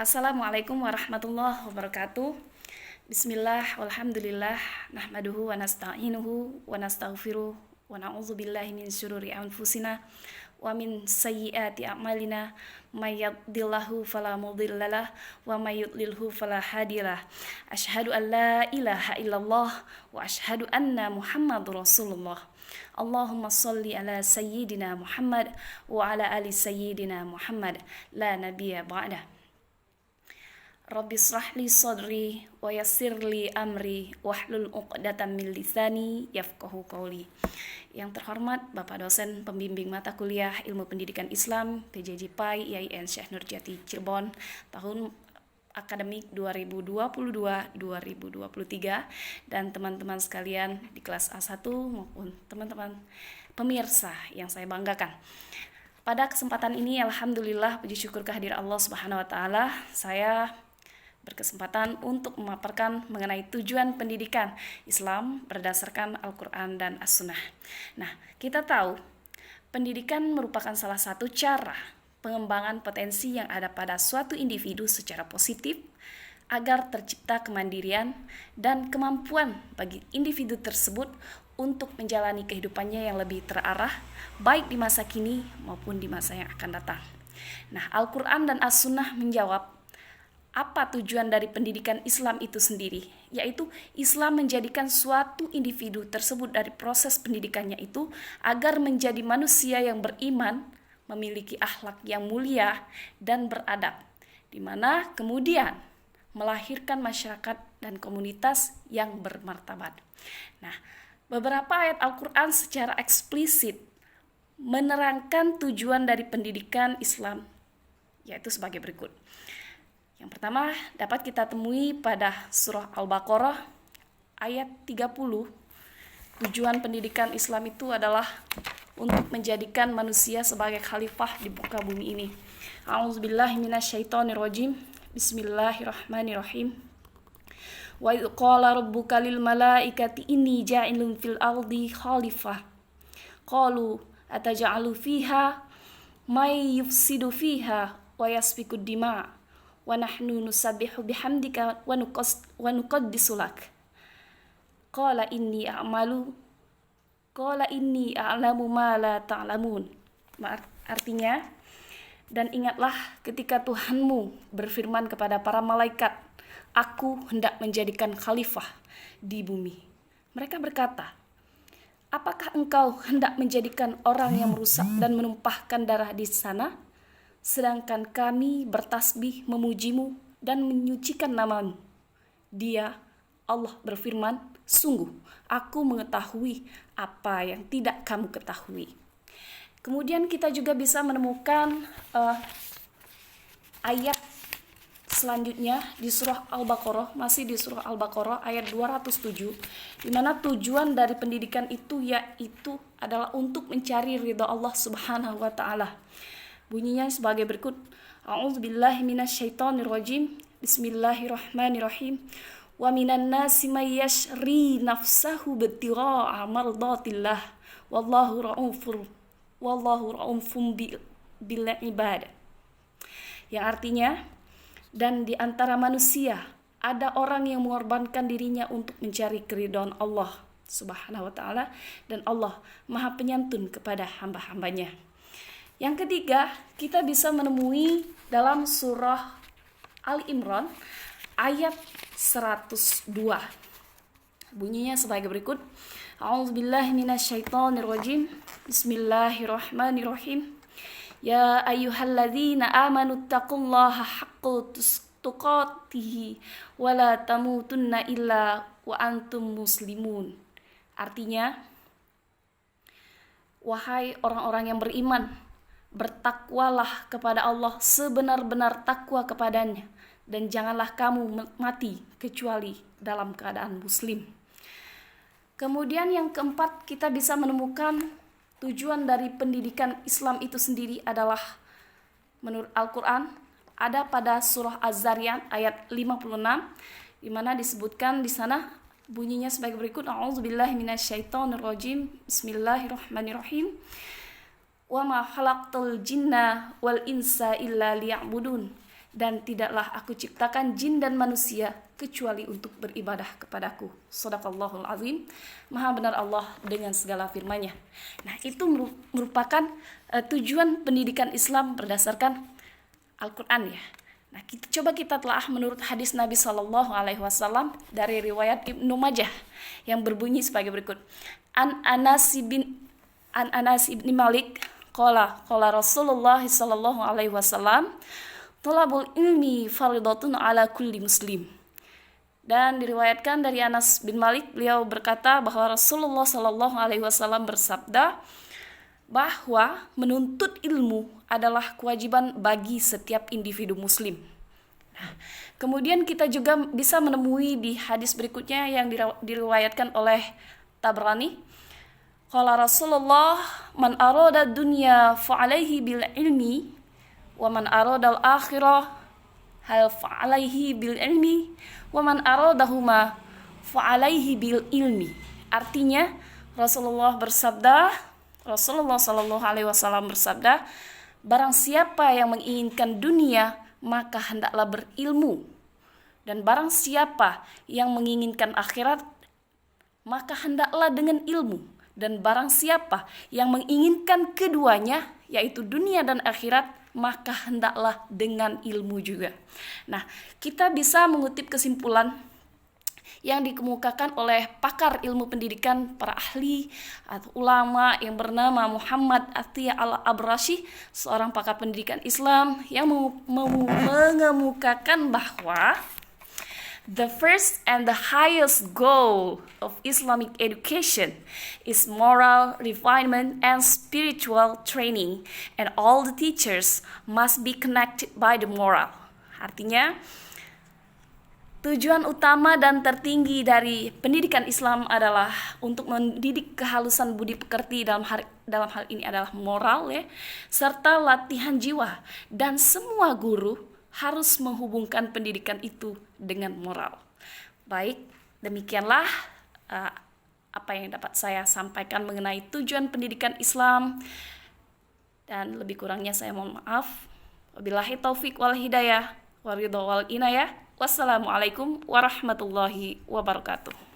Assalamualaikum warahmatullahi wabarakatuh. Bismillah, walhamdulillah, nahmaduhu wa nasta'inuhu wa nastaghfiruh wa na'udzu billahi min syururi anfusina wa min sayyiati a'malina may yahdihillahu fala mudhillalah wa may yudlilhu fala hadiyalah. Asyhadu an la ilaha illallah wa asyhadu anna Muhammadur Rasulullah. Allahumma shalli ala sayyidina Muhammad wa ala ali sayyidina Muhammad la nabiyya ba'da. Rabbi shrah li sadri wa yassir li amri wahlul 'uqdatam min lisani yafqahu qawli. Yang terhormat Bapak dosen pembimbing mata kuliah Ilmu Pendidikan Islam PJJ PAI IAIN Syekh Nurjati Cirebon tahun akademik 2022-2023 dan teman-teman sekalian di kelas A1 maupun teman-teman pemirsa yang saya banggakan. Pada kesempatan ini alhamdulillah puji syukur kehadirat Allah Subhanahu wa taala, saya berkesempatan untuk memaparkan mengenai tujuan pendidikan Islam berdasarkan Al-Quran dan As-Sunnah. Nah, kita tahu pendidikan merupakan salah satu cara pengembangan potensi yang ada pada suatu individu secara positif agar tercipta kemandirian dan kemampuan bagi individu tersebut untuk menjalani kehidupannya yang lebih terarah baik di masa kini maupun di masa yang akan datang. Nah, Al-Quran dan As-Sunnah menjawab apa tujuan dari pendidikan Islam itu sendiri, yaitu Islam menjadikan suatu individu tersebut dari proses pendidikannya itu agar menjadi manusia yang beriman, memiliki akhlak yang mulia dan beradab, di mana kemudian melahirkan masyarakat dan komunitas yang bermartabat. Nah, beberapa ayat Al-Quran secara eksplisit menerangkan tujuan dari pendidikan Islam, yaitu sebagai berikut. Yang pertama dapat kita temui pada surah Al-Baqarah ayat 30. Tujuan pendidikan Islam itu adalah untuk menjadikan manusia sebagai khalifah di muka bumi ini. A'udzubillahi minasyaitonirrajim. Bismillahirrahmanirrahim. Wa idz qala rabbuka lil malaikati inni ja'ilun fil ardi khalifah. Qalu ataj'alu fiha may yufsidu fiha wa yasfiku dima' wa nahnu nusabbihu bihamdika wa nuqaddisu lak. Qala inni a'lamu ma la ta'lamun. Artinya, dan ingatlah ketika Tuhanmu berfirman kepada para malaikat, aku hendak menjadikan khalifah di bumi. Mereka berkata, apakah engkau hendak menjadikan orang yang merusak dan menumpahkan darah di sana? Sedangkan kami bertasbih memujimu dan menyucikan namamu. Dia, Allah berfirman, sungguh aku mengetahui apa yang tidak kamu ketahui. Kemudian kita juga bisa menemukan ayat selanjutnya di surah Al-Baqarah, masih di surah Al-Baqarah ayat 207, di mana tujuan dari pendidikan itu yaitu adalah untuk mencari ridha Allah Subhanahu wa taala. Bunyinya sebagai berikut. A'udzubillahi minasyaitonirrajim. Bismillahirrahmanirrahim. Wa minan nasi may yashri nafsahu btigha'a mardatillah. Wallahu ra'ufum bil ibad. Yang artinya, dan di antara manusia ada orang yang mengorbankan dirinya untuk mencari keridhaan Allah Subhanahu wa taala, dan Allah Maha Penyantun kepada hamba-hambanya. Yang ketiga, kita bisa menemui dalam surah Ali Imran ayat 102. Bunyinya sebagai berikut. A'udzubillahi minasyaitonirrajim. Bismillahirrahmanirrahim. Ya ayyuhalladzina amanu taqullaha haqqa tuqatih wa la tamutunna illa wa antum muslimun. Artinya, wahai orang-orang yang beriman, bertakwalah kepada Allah sebenar-benar takwa kepadanya, dan janganlah kamu mati kecuali dalam keadaan muslim. Kemudian yang keempat, kita bisa menemukan tujuan dari pendidikan Islam itu sendiri adalah menurut Al-Quran ada pada surah Az-Zariyat ayat 56, di mana disebutkan di sana bunyinya sebagai berikut. A'udzubillahi minasyaitonirrajim. Bismillahirrahmanirrahim. Wa ma khalaqtul jinna wal insa illa liya'budun. dan tidaklah aku ciptakan jin dan manusia kecuali untuk beribadah kepadaku. Shadaqallahul azim. Maha benar Allah dengan segala firman-Nya. Nah, itu merupakan tujuan pendidikan Islam berdasarkan Al-Quran ya. Nah, kita telah menurut hadis Nabi Shallallahu Alaihi Wasallam dari riwayat Ibnu Majah yang berbunyi sebagai berikut. An Anas bin Malik qala Rasulullah Shallallahu Alaihi Wasallam thalabul ilmi fardhatun ala kulli muslim. Dan diriwayatkan dari Anas bin Malik, beliau berkata bahwa Rasulullah Shallallahu Alaihi Wasallam bersabda bahwa menuntut ilmu adalah kewajiban bagi setiap individu muslim. Nah, kemudian kita juga bisa menemui di hadis berikutnya yang diriwayatkan oleh Tabrani. Qala Rasulullah man arada dunya fa'alaihi bil ilmi wa man arada al akhirah hal fa'alaihi bil ilmi wa man aradahuma fa'alaihi bil ilmi. Artinya Rasulullah Shallallahu Alaihi Wasallam bersabda, barang siapa yang menginginkan dunia maka hendaklah berilmu, dan barang siapa yang menginginkan akhirat maka hendaklah dengan ilmu, dan barang siapa yang menginginkan keduanya yaitu dunia dan akhirat maka hendaklah dengan ilmu juga. Nah, kita bisa mengutip kesimpulan yang dikemukakan oleh pakar ilmu pendidikan, para ahli atau ulama yang bernama Muhammad Atiyah Al-Abrashi, seorang pakar pendidikan Islam yang mengemukakan bahwa the first and the highest goal of Islamic education is moral refinement and spiritual training, and all the teachers must be connected by the moral. Artinya, tujuan utama dan tertinggi dari pendidikan Islam adalah untuk mendidik kehalusan budi pekerti, dalam hal ini adalah moral ya, serta latihan jiwa, dan semua guru harus menghubungkan pendidikan itu dengan moral. Baik, demikianlah apa yang dapat saya sampaikan mengenai tujuan pendidikan Islam, dan lebih kurangnya saya mohon maaf. Wabillahi taufik wal hidayah, waridho wal inayah. Wassalamualaikum warahmatullahi wabarakatuh.